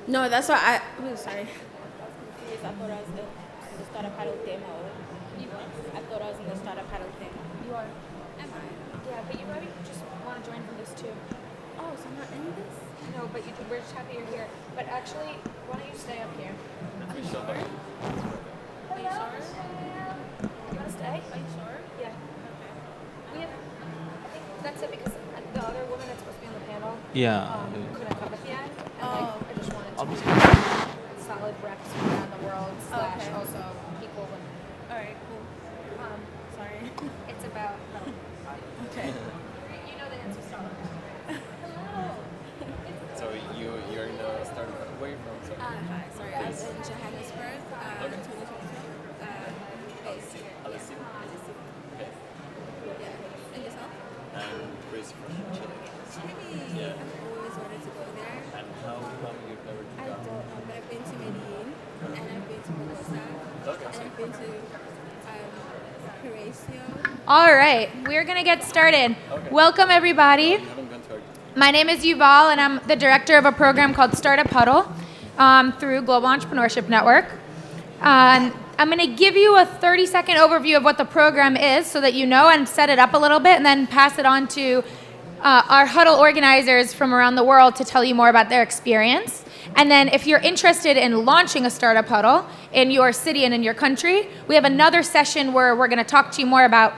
No, that's what oh, sorry. Yes, I thought I was in the startup Huddle demo. You what? I thought I was in the startup Huddle demo. You are. Am I? Yeah, but you probably just want to join from this too. Oh, so I'm not in this? No, but we're just happy you're here. But actually, why don't you stay up here? Are you sure? Are you sure? You want to stay? Are you sure? Yeah. Okay. We have. I think that's it because the other woman that's supposed to be on the panel. Yeah. Couldn't come at the end, and I just wanted to I'll just- be solid reps from around the world / Okay. also people when. Alright, cool. Sorry. It's about. Okay. You know the answer, Stella. So you're in a startup. Where are you from? Sorry. Hi, sorry. I was in Johannesburg, 2022. Based here. Alessi? Okay. Yeah. And yourself? I'm Chris from Chile. Chile. Yeah. I've always wanted to go there. And how come you've never I don't know, but I've been to Medellin, and I've been to Bogota, Okay. and I've been to Horatio. All right, we're gonna get started. Okay. Welcome everybody. You haven't gone to Argentina. My name is Yuval, and I'm the director of a program called Startup Huddle through Global Entrepreneurship Network. I'm going to give you a 30-second overview of what the program is so that you know and set it up a little bit, and then pass it on to our Huddle organizers from around the world to tell you more about their experience. And then if you're interested in launching a Startup Huddle in your city and in your country, we have another session where we're going to talk to you more about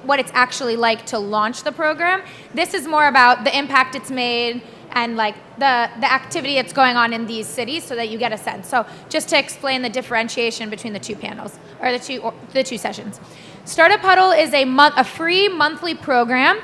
what it's actually like to launch the program. This is more about the impact it's made and like the activity that's going on in these cities so that you get a sense. So just to explain the differentiation between the two panels, or the two sessions. Startup Huddle is a free monthly program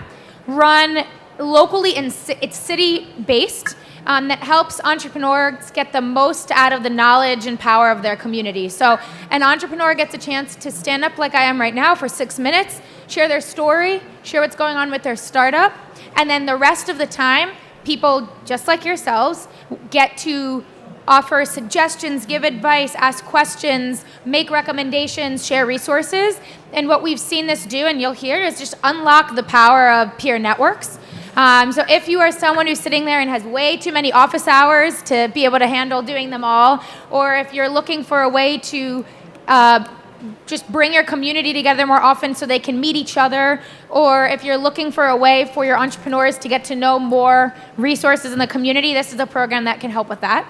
run locally, it's city-based, that helps entrepreneurs get the most out of the knowledge and power of their community. So an entrepreneur gets a chance to stand up like I am right now for 6 minutes, share their story, share what's going on with their startup, and then the rest of the time, people just like yourselves get to offer suggestions, give advice, ask questions, make recommendations, share resources. And what we've seen this do, and you'll hear, is just unlock the power of peer networks. So if you are someone who's sitting there and has way too many office hours to be able to handle doing them all, or if you're looking for a way to just bring your community together more often so they can meet each other, or if you're looking for a way for your entrepreneurs to get to know more resources in the community, this is a program that can help with that.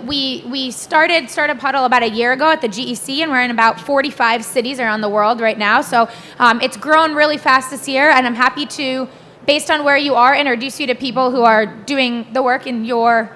We started Startup Huddle about a year ago at the GEC, and we're in about 45 cities around the world right now. So it's grown really fast this year, and I'm happy to, based on where you are, introduce you to people who are doing the work in your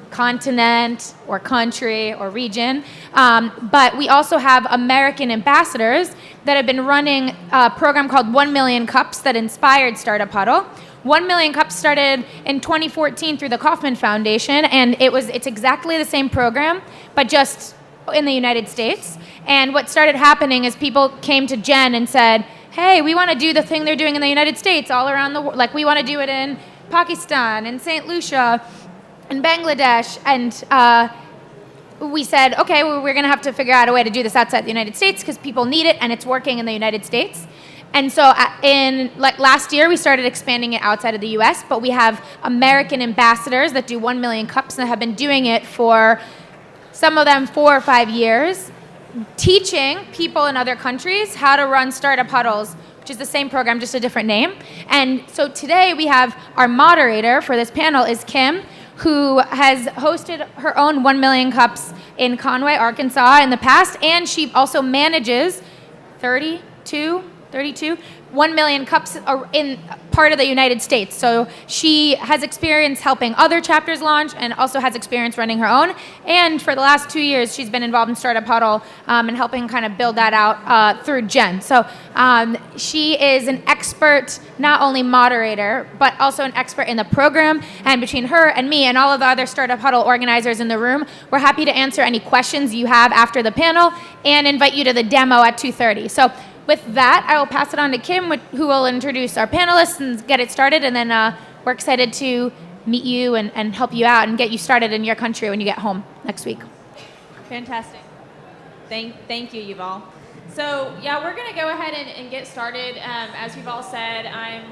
continent or country or region. But we also have American ambassadors that have been running a program called 1 Million Cups that inspired Startup Huddle. 1 Million Cups started in 2014 through the Kauffman Foundation, and it's exactly the same program, but just in the United States. And what started happening is people came to Jen and said, hey, we want to do the thing they're doing in the United States all around the world. Like, we want to do it in Pakistan, in St. Lucia, in Bangladesh. And we said, okay, well, we're going to have to figure out a way to do this outside the United States because people need it, and it's working in the United States. And so last year, we started expanding it outside of the US, but we have American ambassadors that do 1 Million Cups and have been doing it for, some of them, 4 or 5 years, teaching people in other countries how to run Startup Huddles, which is the same program, just a different name. And so today we have our moderator for this panel is Kim, who has hosted her own 1 Million Cups in Conway, Arkansas in the past, and she also manages 32 1 Million Cups in part of the United States. So she has experience helping other chapters launch and also has experience running her own. And for the last 2 years, she's been involved in Startup Huddle and helping kind of build that out through Jen. So she is an expert, not only moderator, but also an expert in the program. And between her and me and all of the other Startup Huddle organizers in the room, we're happy to answer any questions you have after the panel and invite you to the demo at 2:30. So with that, I will pass it on to Kim, who will introduce our panelists and get it started, and then we're excited to meet you and help you out and get you started in your country when you get home next week. Fantastic. Thank you, Yuval. So yeah, we're going to go ahead and get started. As Yuval said, I'm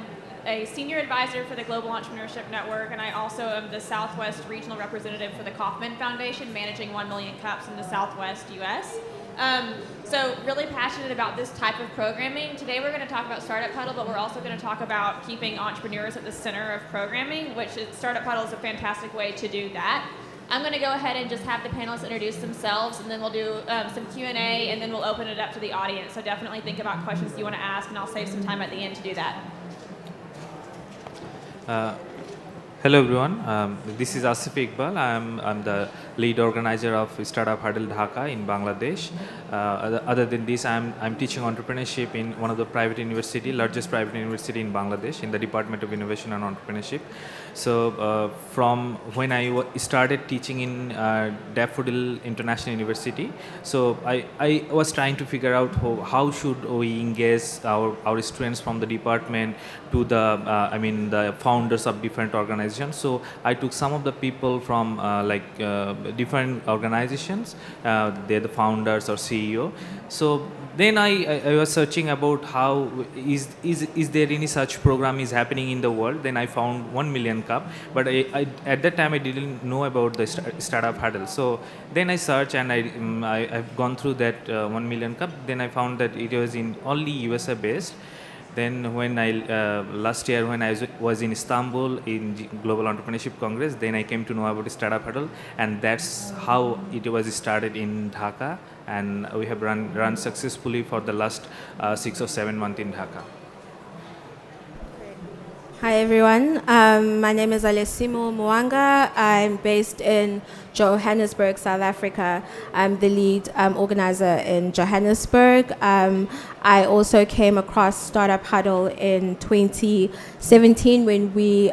a senior advisor for the Global Entrepreneurship Network, and I also am the Southwest Regional Representative for the Kauffman Foundation, managing 1 million cups in the Southwest U.S. So really passionate about this type of programming. Today we're going to talk about Startup Huddle, but we're also going to talk about keeping entrepreneurs at the center of programming, which Startup Huddle is a fantastic way to do that. I'm going to go ahead and just have the panelists introduce themselves, and then we'll do some Q&A, and then we'll open it up to the audience. So definitely think about questions you want to ask, and I'll save some time at the end to do that. Hello everyone, this is Asif Iqbal. I'm the lead organizer of Startup Huddle Dhaka in Bangladesh. Other than this, I'm teaching entrepreneurship in one of the largest private university in Bangladesh, in the Department of Innovation and Entrepreneurship. So from when I started teaching in Daffodil International University, so I was trying to figure out how should we engage our students from the department to the founders of different organizations. So I took some of the people from different organizations, they're the founders or CEO. So then I was searching about how is there any such program is happening in the world. Then I found 1 million cup, but at that time I didn't know about the Startup Huddle. So then I searched, and I've gone through that 1 million cup. Then I found that it was in only USA based. Then when last year when I was in Istanbul in Global Entrepreneurship Congress, then I came to know about Startup Huddle, and that's how it was started in Dhaka, and we have run successfully for the last 6 or 7 months in Dhaka. Hi everyone, my name is Alessimo Mwanga. I'm based in Johannesburg, South Africa. I'm the lead organizer in Johannesburg. I also came across Startup Huddle in 2017 when we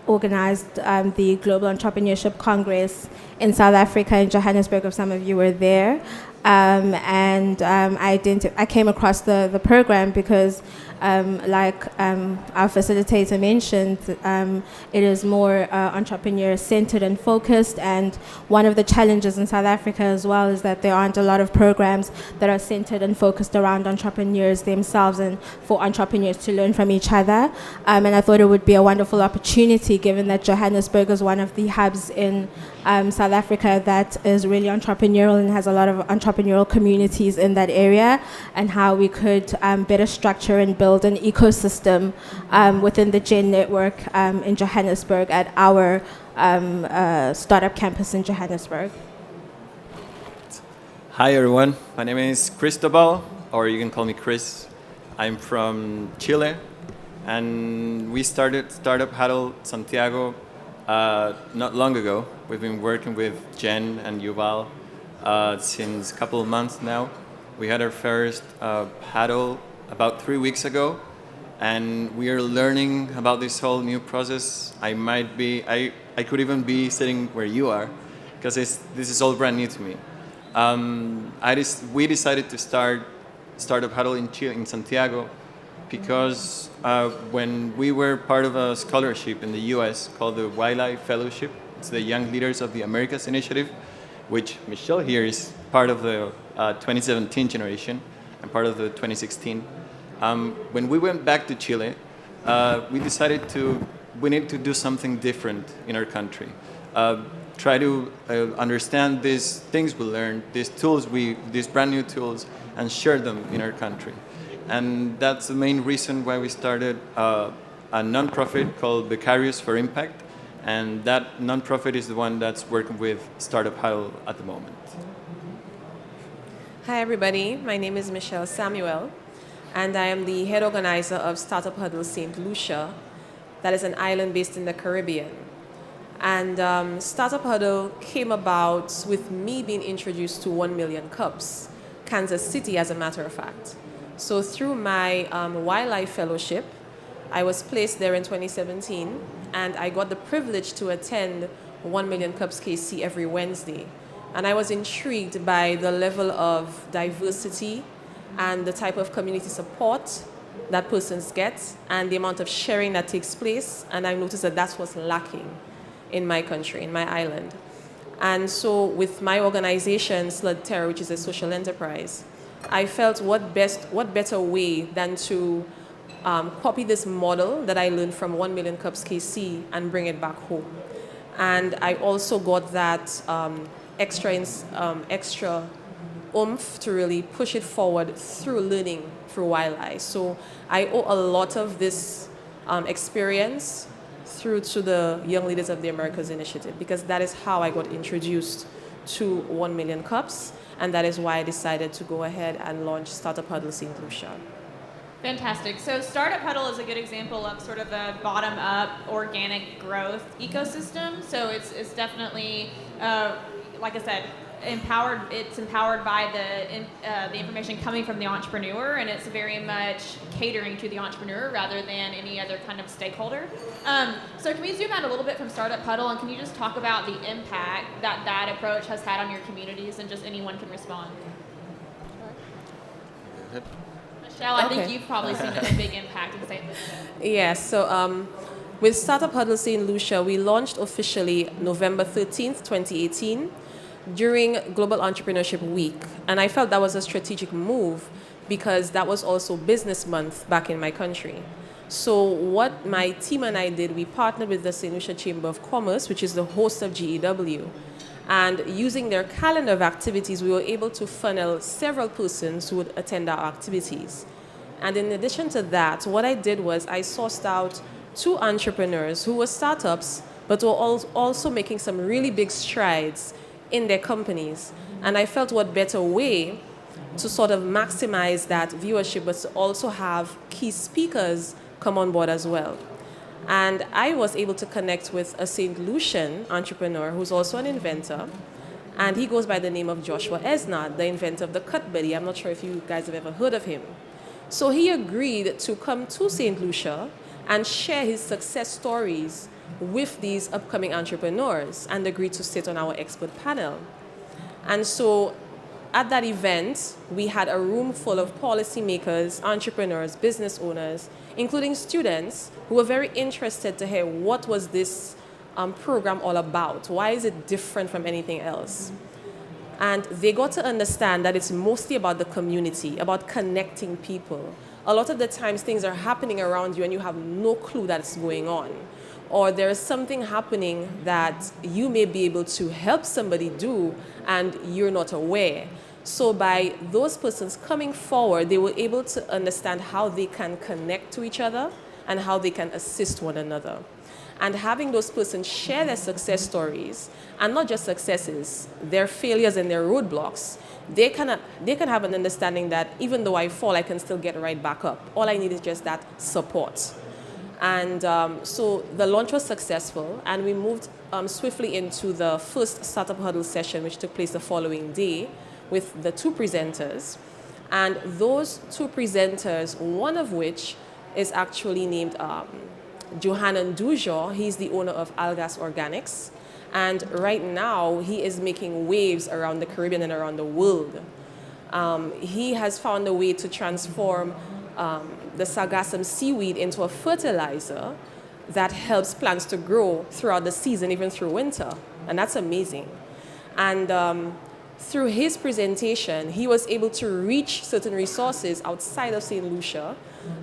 organized the Global Entrepreneurship Congress in South Africa in Johannesburg, if some of you were there. I came across the program because like our facilitator mentioned, it is more entrepreneur-centered and focused, and one of the challenges in South Africa as well is that there aren't a lot of programs that are centered and focused around entrepreneurs themselves and for entrepreneurs to learn from each other. And I thought it would be a wonderful opportunity, given that Johannesburg is one of the hubs in South Africa that is really entrepreneurial and has a lot of entrepreneurial communities in that area, and how we could better structure and build an ecosystem within the GEN network in Johannesburg at our startup campus in Johannesburg. Hi everyone, my name is Cristobal, or you can call me Chris. I'm from Chile, and we started Startup Huddle Santiago not long ago. We've been working with Jen and Yuval since a couple of months now. We had our first huddle about 3 weeks ago, and we are learning about this whole new process. I could even be sitting where you are, because this is all brand new to me. We decided to start Startup Huddle in Chile, in Santiago, because when we were part of a scholarship in the US called the Wildlife Fellowship, it's the Young Leaders of the Americas initiative, which Michelle here is part of the 2017 generation and part of the 2016. When we went back to Chile, we decided we need to do something different in our country. Try to understand these things we learned, these brand new tools, and share them in our country. And that's the main reason why we started a nonprofit called Becarious for Impact. And that nonprofit is the one that's working with Startup Huddle at the moment. Hi everybody, my name is Michelle Samuel, and I am the head organizer of Startup Huddle St. Lucia, that is an island based in the Caribbean. And Startup Huddle came about with me being introduced to 1 million cups, Kansas City as a matter of fact. So through my wildlife fellowship, I was placed there in 2017, and I got the privilege to attend 1 million cups KC every Wednesday. And I was intrigued by the level of diversity and the type of community support that persons get and the amount of sharing that takes place. And I noticed that that's what's lacking in my country, in my island. And so with my organization, Slud Terror, which is a social enterprise, I felt what better way than to copy this model that I learned from 1 Million Cups KC and bring it back home. And I also got that extra oomph to really push it forward through learning through Wildeye. So I owe a lot of this experience through to the Young Leaders of the Americas initiative, because that is how I got introduced to 1 Million Cups, and that is why I decided to go ahead and launch Startup Huddle St. Lucia. Fantastic. So Startup Huddle is a good example of sort of a bottom-up organic growth ecosystem. So it's definitely, like I said, empowered. It's empowered by the information coming from the entrepreneur, and it's very much catering to the entrepreneur rather than any other kind of stakeholder. So can we zoom out a little bit from Startup Huddle, and can you just talk about the impact that that approach has had on your communities, and just anyone can respond? Michelle, I think you've probably seen a big impact in St. Lucia. Yes, so with Startup Huddle St. Lucia, we launched officially November 13th, 2018, during Global Entrepreneurship Week. And I felt that was a strategic move because that was also Business Month back in my country. So what my team and I did, we partnered with the St. Lucia Chamber of Commerce, which is the host of GEW. And using their calendar of activities, we were able to funnel several persons who would attend our activities. And in addition to that, what I did was I sourced out 2 entrepreneurs who were startups, but were also making some really big strides in their companies. And I felt what better way to sort of maximize that viewership, but to also have key speakers come on board as well. And I was able to connect with a St. Lucian entrepreneur who's also an inventor. And he goes by the name of Joshua Esnard, the inventor of the Cut Buddy. I'm not sure if you guys have ever heard of him. So he agreed to come to St. Lucia and share his success stories with these upcoming entrepreneurs, and agreed to sit on our expert panel. And so at that event, we had a room full of policymakers, entrepreneurs, business owners, including students who were very interested to hear what was this program all about. Why is it different from anything else? And they got to understand that it's mostly about the community, about connecting people. A lot of the times things are happening around you and you have no clue that's going on. Or there is something happening that you may be able to help somebody do and you're not aware. So by those persons coming forward, they were able to understand how they can connect to each other and how they can assist one another. And having those persons share their success stories, and not just successes, their failures and their roadblocks, they can have an understanding that even though I fall, I can still get right back up. All I need is just that support. And so the launch was successful, and we moved swiftly into the first Startup Huddle session, which took place the following day with the 2 presenters. And those 2 presenters, one of which is actually named Johanan Dujo. He's the owner of Algas Organics. And right now, he is making waves around the Caribbean and around the world. He has found a way to transform the sargassum seaweed into a fertilizer that helps plants to grow throughout the season, even through winter. And that's amazing. And through his presentation, he was able to reach certain resources outside of St. Lucia.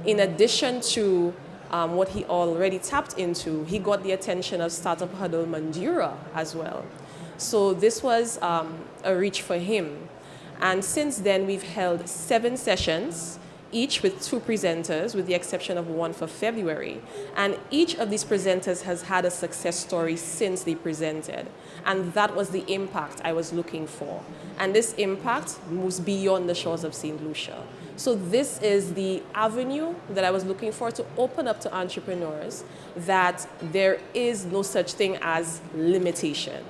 In addition to what he already tapped into, he got the attention of Startup Huddle Mandura as well. So this was a reach for him. And since then, we've held 7 sessions, each with 2 presenters, with the exception of one for February. And each of these presenters has had a success story since they presented. And that was the impact I was looking for. And this impact moves beyond the shores of St. Lucia. So this is the avenue that I was looking for, to open up to entrepreneurs that there is no such thing as limitation.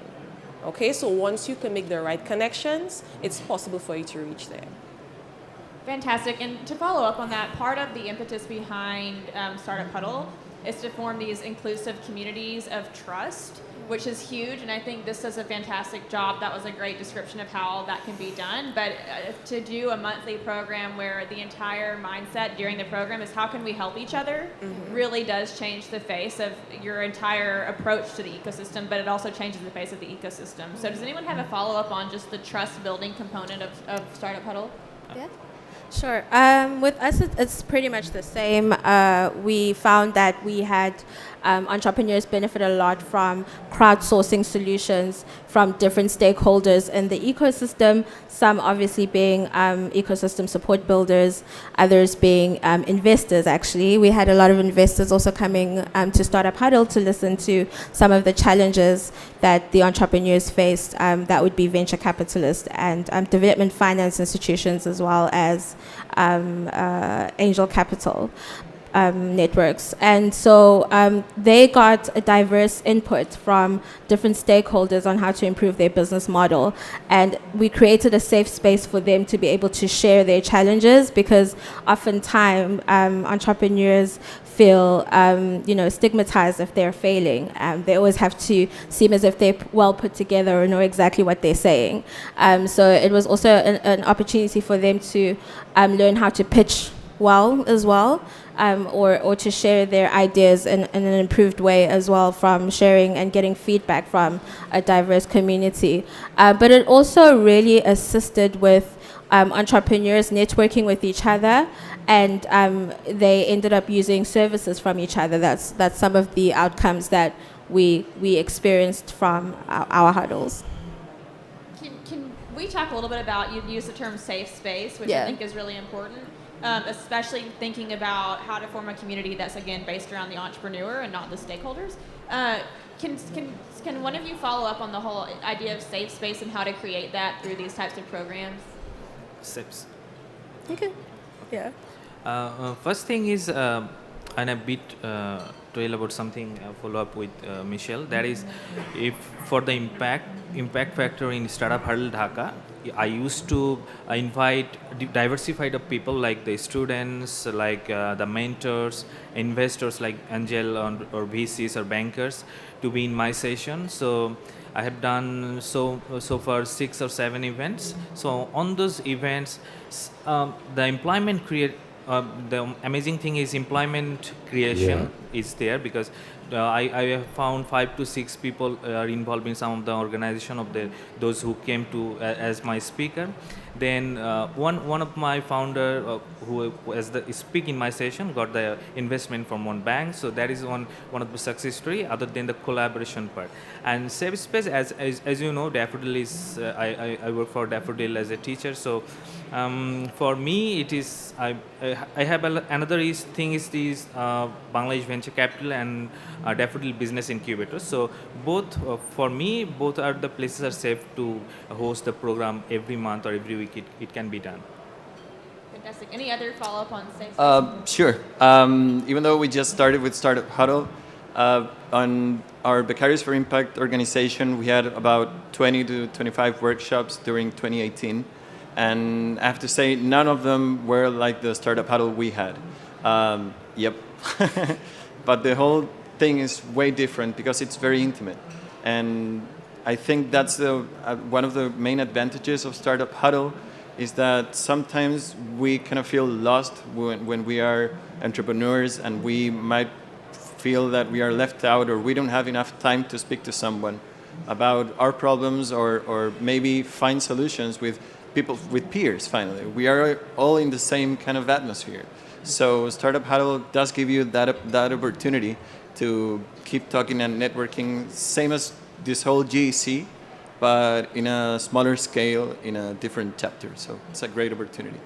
Okay, so once you can make the right connections, it's possible for you to reach there. Fantastic. And to follow up on that, part of the impetus behind Startup Huddle is to form these inclusive communities of trust, which is huge. And I think this does a fantastic job. That was a great description of how that can be done. But to do a monthly program where the entire mindset during the program is how can we help each other, really does change the face of your entire approach to the ecosystem, but it also changes the face of the ecosystem. So does anyone have a follow-up on just the trust building component of Startup Huddle? Yeah. Sure. With us, it's pretty much the same. We found that we had entrepreneurs benefit a lot from crowdsourcing solutions from different stakeholders in the ecosystem, some obviously being ecosystem support builders, others being investors, actually. We had a lot of investors also coming to Startup Huddle to listen to some of the challenges that the entrepreneurs faced. That would be venture capitalists and development finance institutions, as well as angel capital networks. And so they got a diverse input from different stakeholders on how to improve their business model. And we created a safe space for them to be able to share their challenges, because oftentimes entrepreneurs feel stigmatized if they're failing. They always have to seem as if they're well put together or know exactly what they're saying. So it was also an opportunity for them to learn how to pitch well as well, or to share their ideas in an improved way as well, from sharing and getting feedback from a diverse community. But it also really assisted with entrepreneurs networking with each other, and they ended up using services from each other. That's some of the outcomes that we experienced from our huddles. Can we talk a little bit about, you've used the term safe space, which I think is really important, especially thinking about how to form a community that's, again, based around the entrepreneur and not the stakeholders. Can one of you follow up on the whole idea of safe space and how to create that through these types of programs? Steps. Okay. Yeah. First thing is, and a bit tell about something, follow up with Michelle. That is, if for the impact factor in Startup Huddle Dhaka, I used to invite diversified of people, like the students, like the mentors, investors like angel or VCs or bankers, to be in my session. So I have done so far 6 or 7 events. So on those events, the employment the amazing thing is employment creation is there, because I have found 5 to 6 people are involved in some of the organization of those who came to as my speaker. Then one of my founder who as the speak in my session got the investment from one bank. So that is one of the success story, other than the collaboration part. And safe space, as you know, Daffodil is I work for Daffodil as a teacher. So for me, it is I have another thing is this Bangladesh Venture Capital and Daffodil Business Incubator. So both for me, both are the places are safe to host the program every month or every week. It can be done. Fantastic. Any other follow up on safe space? Sure. Even though we just started with Startup Huddle, on our Becarios for Impact organization, we had about 20 to 25 workshops during 2018. And I have to say, none of them were like the Startup Huddle we had. Yep. But the whole thing is way different because it's very intimate. And I think that's one of the main advantages of Startup Huddle, is that sometimes we kind of feel lost when we are entrepreneurs, and we might feel that we are left out, or we don't have enough time to speak to someone about our problems, or maybe find solutions with people, with peers. Finally, we are all in the same kind of atmosphere. So Startup Huddle does give you that opportunity to keep talking and networking, same as this whole GEC, but in a smaller scale, in a different chapter. So it's a great opportunity.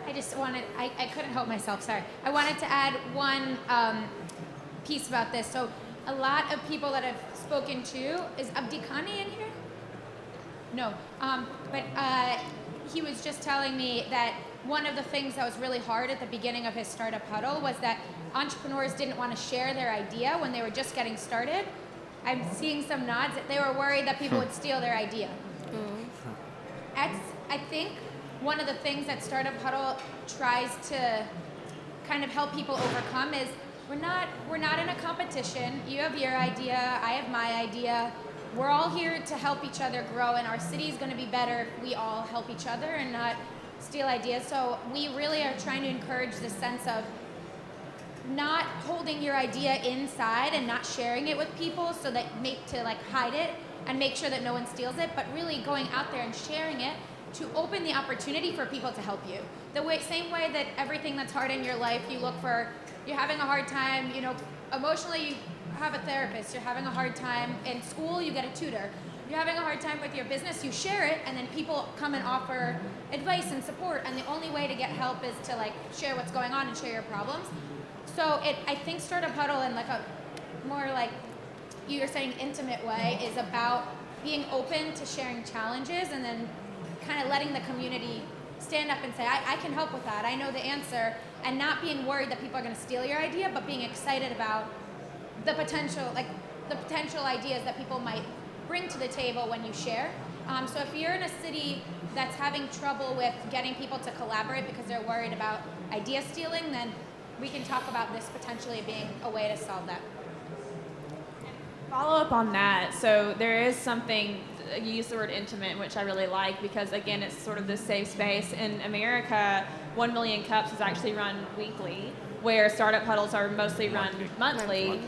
I just wanted, I couldn't help myself, sorry. I wanted to add one piece about this. So a lot of people that I've spoken to, is Abdikani in here? No, but he was just telling me that one of the things that was really hard at the beginning of his Startup Huddle was that entrepreneurs didn't want to share their idea when they were just getting started. I'm seeing some nods that they were worried that people would steal their idea. I think one of the things that Startup Huddle tries to kind of help people overcome is we're not in a competition. You have your idea, I have my idea. We're all here to help each other grow, and our city is going to be better if we all help each other and not steal ideas. So we really are trying to encourage the sense of not holding your idea inside and not sharing it with people to hide it and make sure that no one steals it, but really going out there and sharing it to open the opportunity for people to help you. Same way that everything that's hard in your life, you're having a hard time, emotionally, you have a therapist. You're having a hard time in school, you get a tutor. You're having a hard time with your business, you share it, and then people come and offer advice and support, and the only way to get help is to share what's going on and share your problems. So I think Startup Huddle in a more you were saying intimate way is about being open to sharing challenges and then kind of letting the community stand up and say, I can help with that, I know the answer, and not being worried that people are going to steal your idea, but being excited about the potential ideas that people might bring to the table when you share. So if you're in a city that's having trouble with getting people to collaborate because they're worried about idea stealing, then we can talk about this potentially being a way to solve that. Follow up on that. So there is something, you use the word intimate, which I really like, because again, it's sort of this safe space. In America, 1 Million Cups is actually run weekly, where startup huddles are mostly run monthly.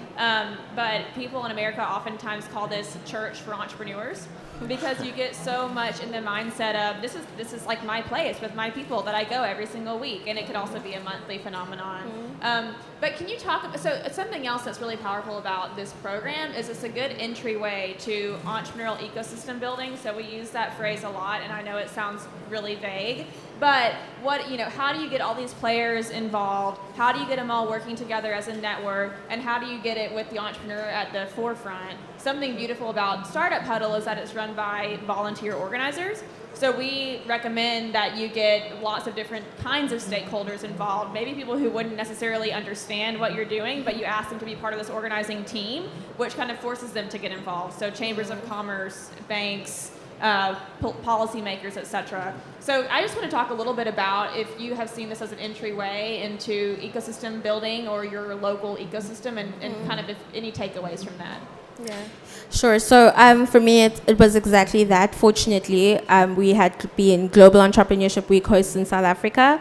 But people in America oftentimes call this church for entrepreneurs, because you get so much in the mindset of this is like my place with my people that I go every single week, and it could also be a monthly phenomenon. But can you talk about, so something else that's really powerful about this program is it's a good entryway to entrepreneurial ecosystem building. So we use that phrase a lot, and I know it sounds really vague, but how do you get all these players involved? How do you get them all working together as a network? And how do you get it with the entrepreneur at the forefront? Something beautiful about Startup Huddle is that it's run by volunteer organizers. So we recommend that you get lots of different kinds of stakeholders involved, maybe people who wouldn't necessarily understand what you're doing, but you ask them to be part of this organizing team, which kind of forces them to get involved. So chambers of commerce, banks, policymakers, etc. So I just want to talk a little bit about if you have seen this as an entryway into ecosystem building or your local ecosystem, and kind of if any takeaways from that. Yeah, sure. So for me, it was exactly that. Fortunately, we had been Global Entrepreneurship Week hosts in South Africa.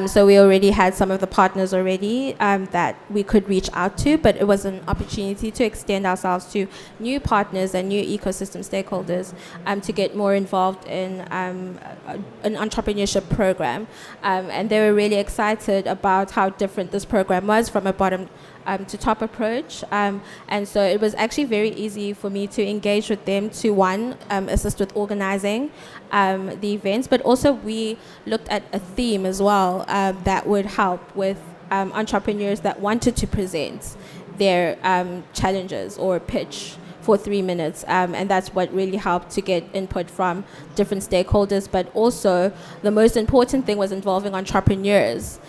So we already had some of the partners already that we could reach out to, but it was an opportunity to extend ourselves to new partners and new ecosystem stakeholders to get more involved in an entrepreneurship program. And they were really excited about how different this program was from a bottom to top approach, and so it was actually very easy for me to engage with them to assist with organizing the events, but also we looked at a theme as well that would help with entrepreneurs that wanted to present their challenges or pitch for 3 minutes, and that's what really helped to get input from different stakeholders. But also the most important thing was involving entrepreneurs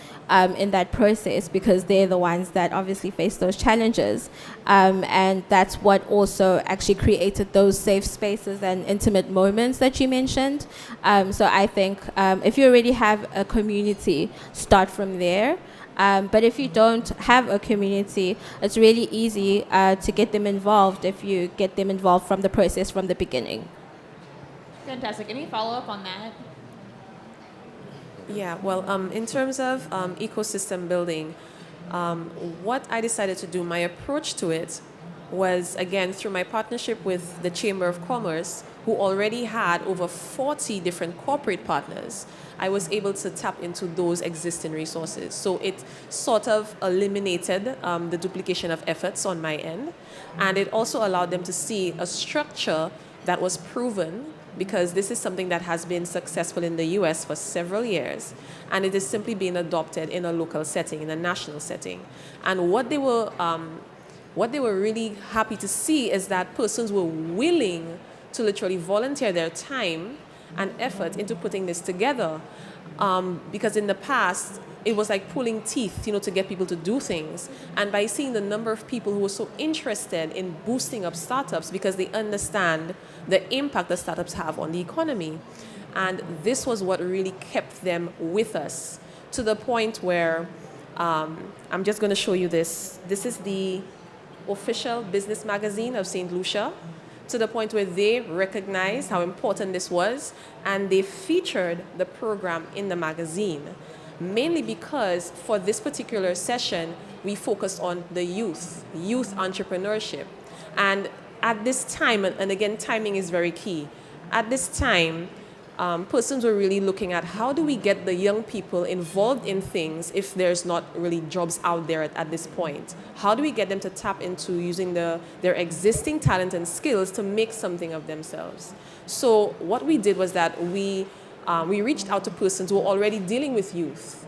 in that process, because they're the ones that obviously face those challenges, and that's what also actually created those safe spaces and intimate moments that you mentioned. So I think if you already have a community, start from there. But if you don't have a community, it's really easy to get them involved if you get them involved from the process from the beginning. Fantastic. Any follow-up on that? Yeah, well, in terms of ecosystem building, what I decided to do, my approach to it was, again, through my partnership with the Chamber of Commerce, who already had over 40 different corporate partners. I was able to tap into those existing resources. So it sort of eliminated the duplication of efforts on my end, and it also allowed them to see a structure that was proven, because this is something that has been successful in the US for several years, and it is simply being adopted in a local setting, in a national setting. And what they were really happy to see is that persons were willing to literally volunteer their time and effort into putting this together, because in the past it was like pulling teeth, to get people to do things. And by seeing the number of people who were so interested in boosting up startups because they understand the impact that startups have on the economy, and this was what really kept them with us, to the point where I'm just going to show you this. This is the official business magazine of St. Lucia, to the point where they recognized how important this was, and they featured the program in the magazine, mainly because for this particular session, we focused on the youth entrepreneurship. And at this time, and again, timing is very key, at this time, persons were really looking at how do we get the young people involved in things if there's not really jobs out there at this point? How do we get them to tap into using their existing talent and skills to make something of themselves? So what we did was that we reached out to persons who were already dealing with youth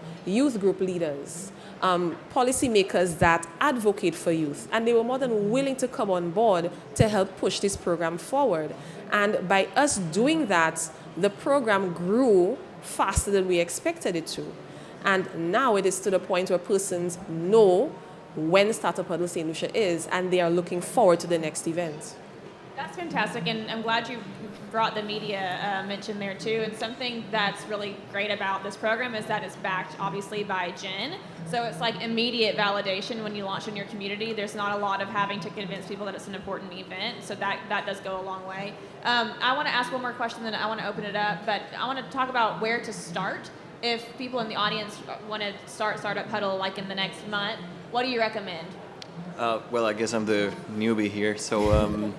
group leaders, policymakers that advocate for youth, and they were more than willing to come on board to help push this program forward. And by us doing that, the program grew faster than we expected it to. And now it is to the point where persons know when Startup Huddle St. Lucia is, and they are looking forward to the next event. That's fantastic, and I'm glad you brought the media mention there too. And something that's really great about this program is that it's backed, obviously, by Jen. So it's like immediate validation when you launch in your community. There's not a lot of having to convince people that it's an important event. So that does go a long way. I want to ask one more question, then I want to open it up. But I want to talk about where to start. If people in the audience want to start Startup Huddle like in the next month, what do you recommend? Well, I guess I'm the newbie here, so.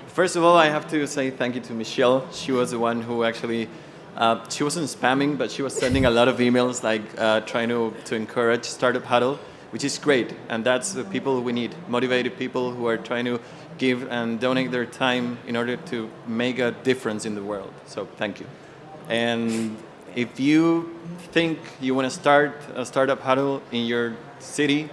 First of all, I have to say thank you to Michelle. She was the one who actually, she wasn't spamming, but she was sending a lot of emails, like trying to encourage Startup Huddle, which is great. And that's the people we need, motivated people who are trying to give and donate their time in order to make a difference in the world. So thank you. And if you think you want to start a Startup Huddle in your city,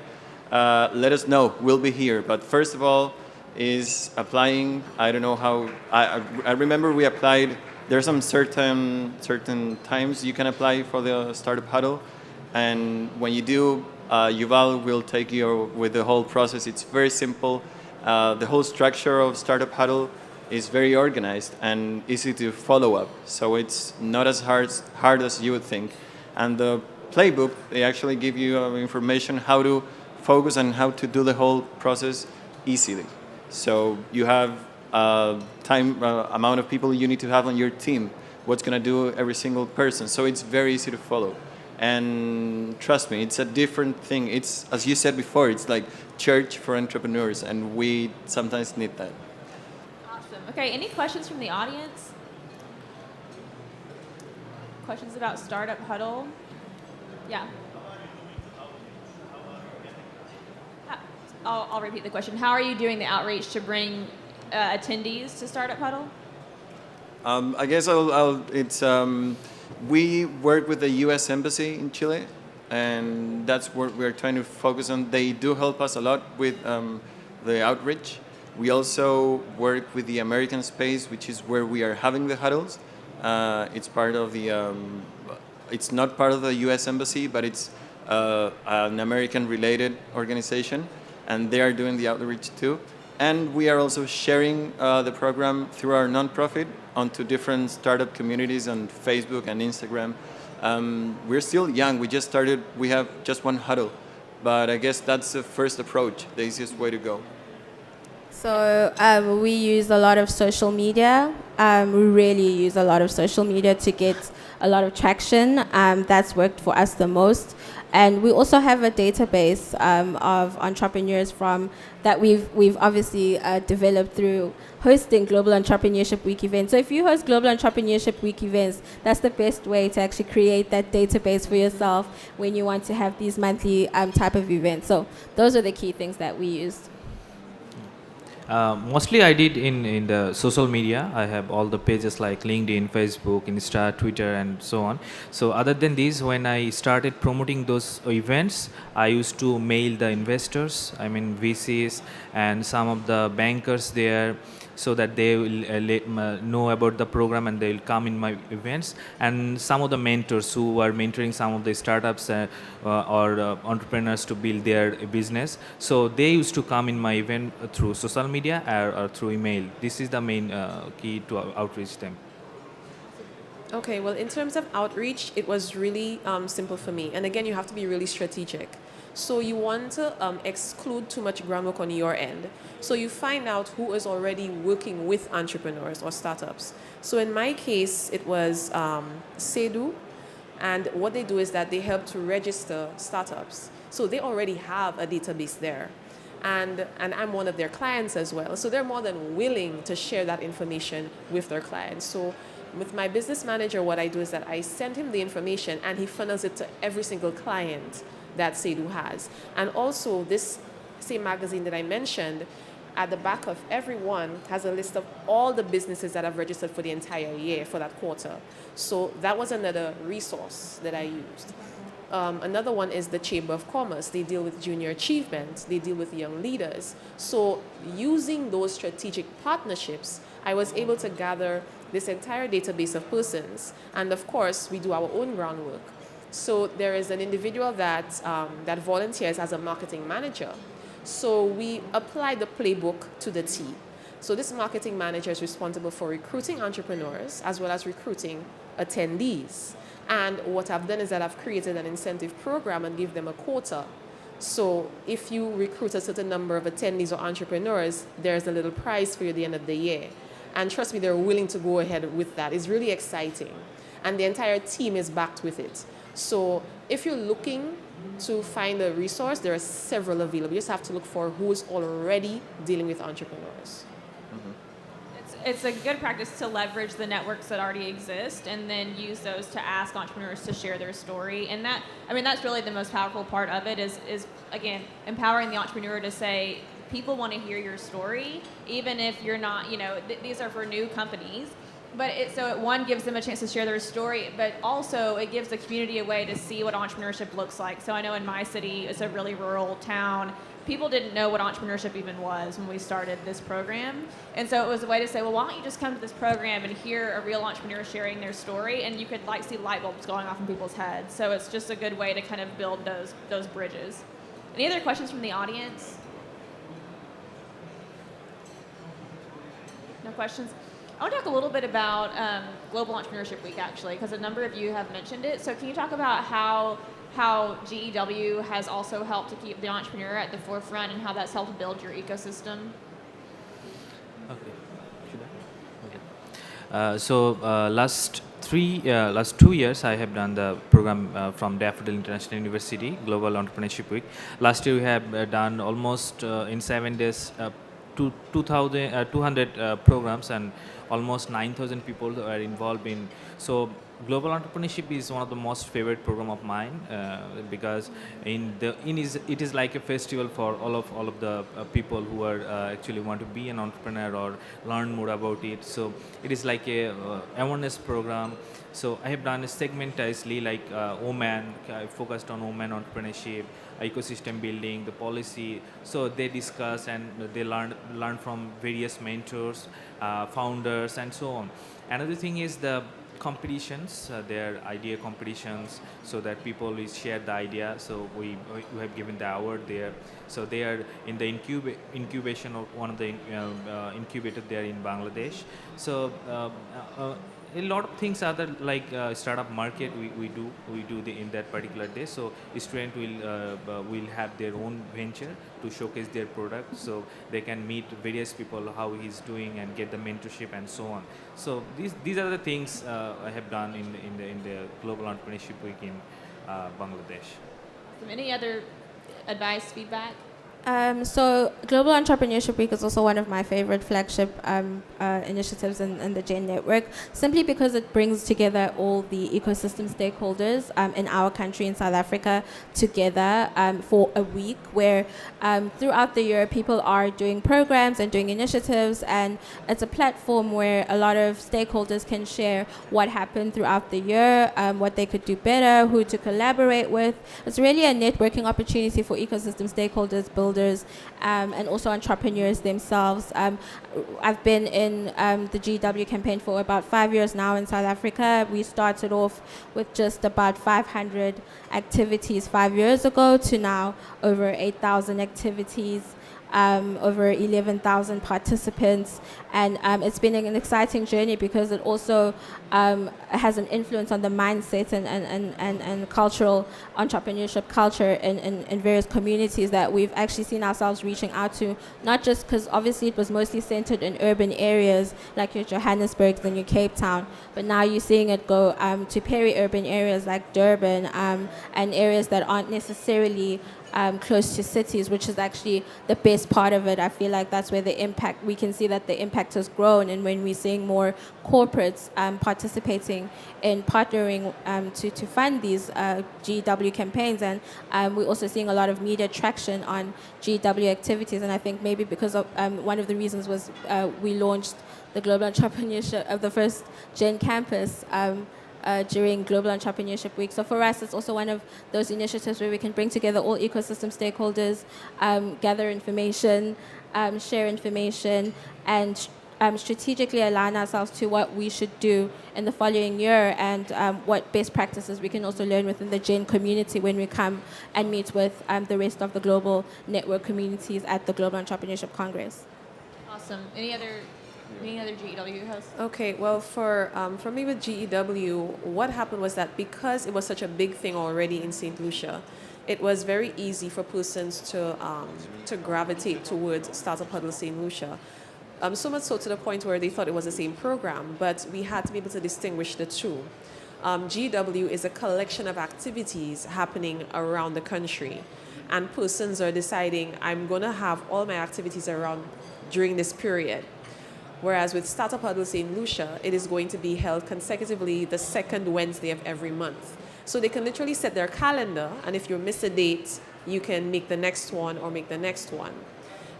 let us know. We'll be here. But first of all, is applying. I don't know how. I remember we applied. There's some certain times you can apply for the Startup Huddle, and when you do, Yuval will take you with the whole process. It's very simple. The whole structure of Startup Huddle is very organized and easy to follow up. So it's not as hard as you would think. And the playbook, they actually give you information how to focus and how to do the whole process easily. So you have amount of people you need to have on your team, what's going to do every single person. So it's very easy to follow. And trust me, it's a different thing. It's, as you said before, it's like church for entrepreneurs, and we sometimes need that. Awesome. Okay, any questions from the audience? Questions about Startup Huddle? Yeah. I'll repeat the question. How are you doing the outreach to bring attendees to Startup Huddle? I guess we work with the U.S. Embassy in Chile, and that's what we're trying to focus on. They do help us a lot with the outreach. We also work with the American space, which is where we are having the huddles. It's part of the, it's not part of the U.S. Embassy, but it's an American-related organization, and they are doing the outreach too. And we are also sharing the program through our nonprofit onto different startup communities on Facebook and Instagram. We're still young. We just started. We have just one huddle. But I guess that's the first approach, the easiest way to go. So we use a lot of social media. We really use a lot of social media to get a lot of traction. That's worked for us the most. And we also have a database of entrepreneurs that we've obviously developed through hosting Global Entrepreneurship Week events. So if you host Global Entrepreneurship Week events, that's the best way to actually create that database for yourself when you want to have these monthly type of events. So those are the key things that we used. Mostly I did in the social media. I have all the pages like LinkedIn, Facebook, Insta, Twitter, and so on. So other than these, when I started promoting those events, I used to mail the investors, I mean VCs, and some of the bankers there, so that they will know about the program and they will come in my events. And some of the mentors who are mentoring some of the startups or entrepreneurs to build their business, so they used to come in my event through social media or through email. This is the main key to outreach them. Okay, well, in terms of outreach, it was really simple for me. And again, you have to be really strategic. So you want to exclude too much groundwork on your end. So you find out who is already working with entrepreneurs or startups. So in my case, it was Sedu. And what they do is that they help to register startups. So they already have a database there. And I'm one of their clients as well. So they're more than willing to share that information with their clients. So with my business manager, what I do is that I send him the information and he funnels it to every single client that Sedu has. And also this same magazine that I mentioned, at the back of every one has a list of all the businesses that have registered for the entire year, for that quarter. So that was another resource that I used. Another one is the Chamber of Commerce. They deal with junior achievement. They deal with young leaders. So using those strategic partnerships, I was able to gather this entire database of persons. And of course, we do our own groundwork. So there is an individual that, that volunteers as a marketing manager. So we apply the playbook to the T. So this marketing manager is responsible for recruiting entrepreneurs as well as recruiting attendees. And what I've done is that I've created an incentive program and give them a quota. So if you recruit a certain number of attendees or entrepreneurs, there's a little prize for you at the end of the year. And trust me, they're willing to go ahead with that. It's really exciting. And the entire team is backed with it. So if you're looking to find a resource, there are several available. You just have to look for who's already dealing with entrepreneurs. It's a good practice to leverage the networks that already exist and then use those to ask entrepreneurs to share their story. And that, I mean, that's really the most powerful part of it is again, empowering the entrepreneur to say, people want to hear your story, even if you're not, you know, these are for new companies. But one gives them a chance to share their story, but also it gives the community a way to see what entrepreneurship looks like. So I know in my city, it's a really rural town. People didn't know what entrepreneurship even was when we started this program. And so it was a way to say, well, why don't you just come to this program and hear a real entrepreneur sharing their story, and you could like see light bulbs going off in people's heads. So it's just a good way to kind of build those bridges. Any other questions from the audience? No questions? I want to talk a little bit about Global Entrepreneurship Week, actually, because a number of you have mentioned it. So can you talk about how GEW has also helped to keep the entrepreneur at the forefront and how that's helped build your ecosystem? Okay. Should I? Okay. Last 2 years, I have done the program from Daffodil International University, Global Entrepreneurship Week. Last year, we have done almost in 7 days 200 programs, and almost 9,000 people are involved in. So Global Entrepreneurship is one of the most favorite program of mine because it is like a festival for all of the people who are actually want to be an entrepreneur or learn more about it. So it is like a awareness program. So I have done a segmentizedly like women, focused on women entrepreneurship, ecosystem building, the policy. So they discuss and they learn from various mentors, founders, and so on. Another thing is the competitions, their idea competitions, so that people will share the idea. So we have given the award there. So they are in the incubation of one of the incubator there in Bangladesh. So a lot of things other like startup market we do in that particular day. So student will have their own venture to showcase their product, so they can meet various people how he's doing and get the mentorship and so on. So these are the things I have done in the Global Entrepreneurship Week in Bangladesh. Any other advice, feedback? So Global Entrepreneurship Week is also one of my favorite flagship initiatives in the GEN network, simply because it brings together all the ecosystem stakeholders in our country, in South Africa, together for a week where throughout the year people are doing programs and doing initiatives, and it's a platform where a lot of stakeholders can share what happened throughout the year, what they could do better, who to collaborate with. It's really a networking opportunity for ecosystem stakeholders, builders, and also entrepreneurs themselves. I've been in the GW campaign for about 5 years now in South Africa. We started off with just about 500 activities 5 years ago to now over 8,000 activities. Over 11,000 participants, and it's been an exciting journey because it also has an influence on the mindset and cultural entrepreneurship culture in various communities that we've actually seen ourselves reaching out to, not just because obviously it was mostly centered in urban areas like your Johannesburg and your Cape Town, but now you're seeing it go to peri-urban areas like Durban and areas that aren't necessarily close to cities, which is actually the best part of it. I feel like that's where the impact, we can see that the impact has grown, and when we're seeing more corporates participating in partnering to fund these GEW campaigns, and we're also seeing a lot of media traction on GEW activities, and I think maybe because of one of the reasons was we launched the Global Entrepreneurship of the first Gen Campus during Global Entrepreneurship Week. So for us, it's also one of those initiatives where we can bring together all ecosystem stakeholders, gather information, share information, and strategically align ourselves to what we should do in the following year, and what best practices we can also learn within the Gen community when we come and meet with the rest of the global network communities at the Global Entrepreneurship Congress. Awesome. Any other GEW hosts? Okay, well, for me with GEW, what happened was that because it was such a big thing already in St. Lucia, it was very easy for persons to gravitate towards Startup Huddle St. Lucia. So much so to the point where they thought it was the same program, but we had to be able to distinguish the two. GEW is a collection of activities happening around the country, and persons are deciding, I'm going to have all my activities around during this period. Whereas with Startup Huddle St. Lucia, it is going to be held consecutively the second Wednesday of every month. So they can literally set their calendar, and if you miss a date, you can make the next one or make the next one.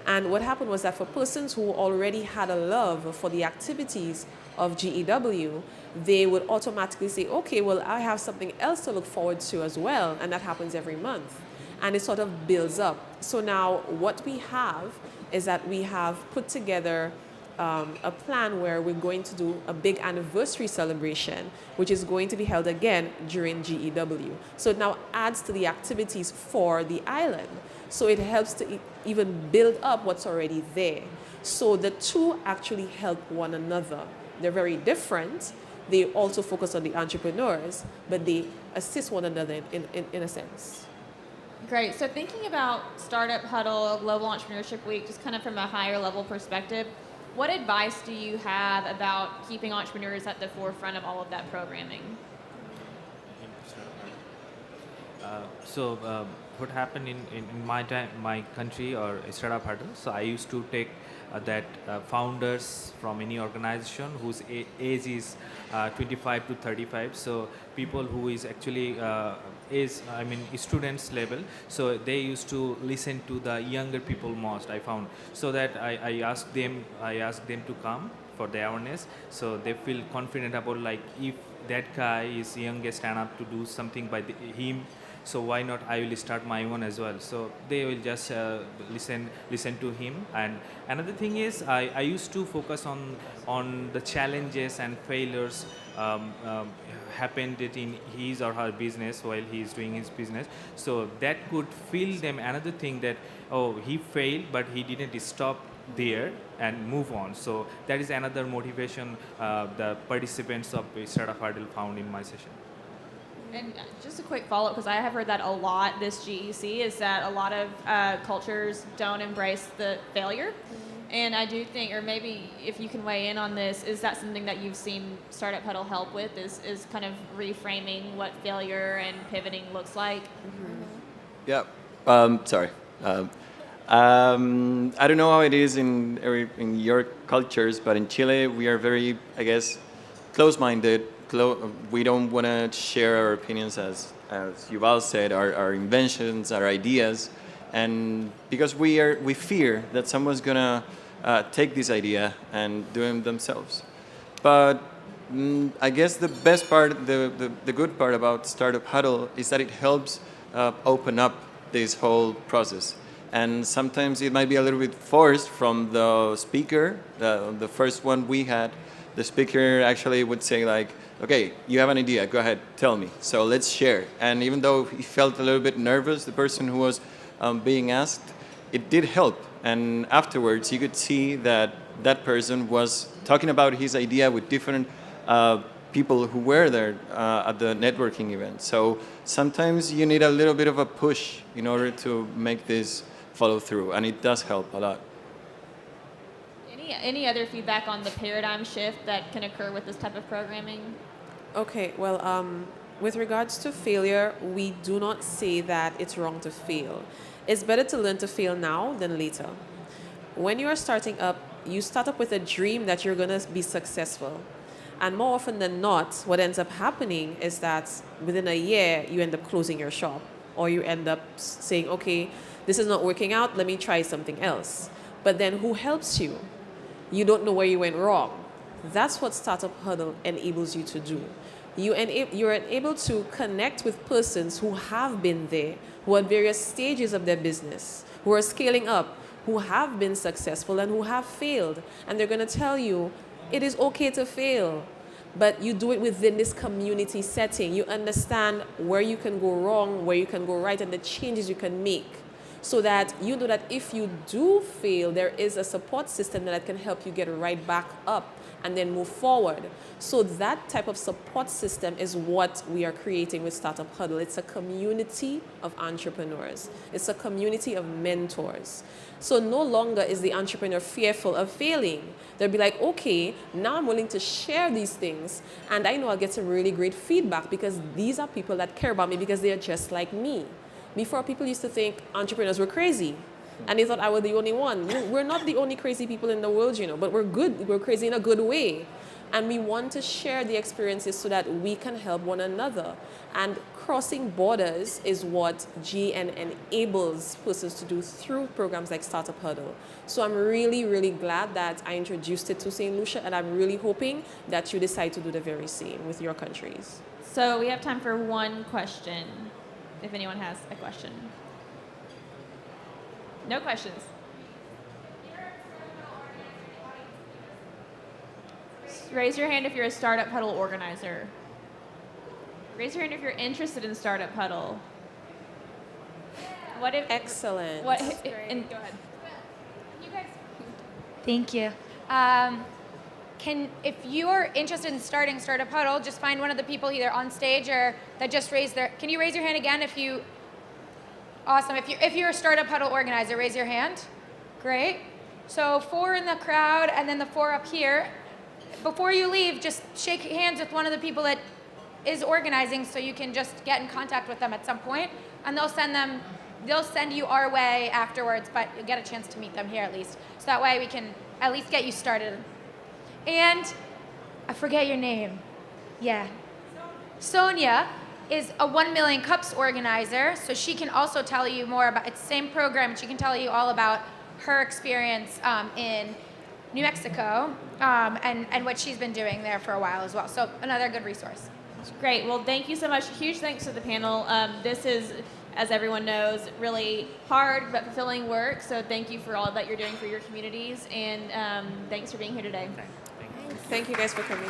And what happened was that for persons who already had a love for the activities of GEW, they would automatically say, okay, well, I have something else to look forward to as well, and that happens every month. And it sort of builds up. So now what we have is that we have put together a plan where we're going to do a big anniversary celebration, which is going to be held again during GEW. So it now adds to the activities for the island. So it helps to even build up what's already there. So the two actually help one another. They're very different. They also focus on the entrepreneurs, but they assist one another in a sense. Great. So thinking about Startup Huddle, Global Entrepreneurship Week, just kind of from a higher level perspective, what advice do you have about keeping entrepreneurs at the forefront of all of that programming? What happened in my time, my country or Startup Huddle, so I used to take that founders from any organization whose age is 25 to 35, so people who is actually students level, so they used to listen to the younger people most, I found, so that I asked them to come for the awareness, so they feel confident about, like, if that guy is youngest enough to do something by him, so why not I will start my own as well. So they will just listen to him. And another thing is I used to focus on the challenges and failures happened in his or her business while he is doing his business. So that could feel them another thing that, oh, he failed but he didn't stop there and move on. So that is another motivation the participants of Startup Huddle found in my session. And just a quick follow-up, because I have heard that a lot this GEC, is that a lot of cultures don't embrace the failure. And I do think, or maybe if you can weigh in on this, is that something that you've seen Startup Huddle help with, is kind of reframing what failure and pivoting looks like? Yeah, sorry. I don't know how it is in your cultures, but in Chile we are very, I guess, close-minded. We don't want to share our opinions, as Yuval said, our inventions, our ideas, and because we fear that someone's gonna take this idea and do it themselves. But I guess the best part, the good part about Startup Huddle is that it helps open up this whole process. And sometimes it might be a little bit forced from the speaker. The first one we had, the speaker actually would say, like, okay, you have an idea, go ahead, tell me. So let's share. And even though he felt a little bit nervous, the person who was being asked, it did help. And afterwards, you could see that that person was talking about his idea with different people who were there at the networking event. So sometimes you need a little bit of a push in order to make this follow through, and it does help a lot. Any other feedback on the paradigm shift that can occur with this type of programming? Okay, well, with regards to failure, we do not say that it's wrong to fail. It's better to learn to fail now than later. When you are starting up, you start up with a dream that you're going to be successful. And more often than not, what ends up happening is that within a year, you end up closing your shop. Or you end up saying, okay, this is not working out, let me try something else. But then who helps you? You don't know where you went wrong. That's what Startup Huddle enables you to do. You're able to connect with persons who have been there, who are at various stages of their business, who are scaling up, who have been successful and who have failed. And they're going to tell you, it is okay to fail, but you do it within this community setting. You understand where you can go wrong, where you can go right, and the changes you can make, so that you know that if you do fail, there is a support system that can help you get right back up and then move forward. So that type of support system is what we are creating with Startup Huddle. It's a community of entrepreneurs. It's a community of mentors. So no longer is the entrepreneur fearful of failing. They'll be like, okay, now I'm willing to share these things, and I know I'll get some really great feedback because these are people that care about me because they are just like me. Before, people used to think entrepreneurs were crazy, and they thought I was the only one. We're not the only crazy people in the world, you know, but we're good. We're crazy in a good way. And we want to share the experiences so that we can help one another. And crossing borders is what GN enables persons to do through programs like Startup Huddle. So I'm really, really glad that I introduced it to St. Lucia, and I'm really hoping that you decide to do the very same with your countries. So we have time for one question, if anyone has a question. No questions. Raise your hand if you're a Startup Huddle organizer. Raise your hand if you're interested in Startup Huddle. What if? Excellent. What? And go ahead. You guys. Thank you. If you are interested in starting Startup Huddle, just find one of the people either on stage or that just raised their. Can you raise your hand again if you? Awesome. If you're a Startup Huddle organizer, raise your hand. Great. So 4 in the crowd, and then the 4 up here. Before you leave, just shake hands with one of the people that is organizing, so you can just get in contact with them at some point, and they'll send you our way afterwards, but you'll get a chance to meet them here at least. So that way we can at least get you started. And I forget your name. Yeah. Sonia is a 1 Million Cups organizer, so she can also tell you more about, it's the same program, she can tell you all about her experience in New Mexico and what she's been doing there for a while as well. So another good resource. Great. Well, thank you so much. Huge thanks to the panel. This is, as everyone knows, really hard but fulfilling work. So thank you for all that you're doing for your communities, and thanks for being here today. Thank you guys for coming.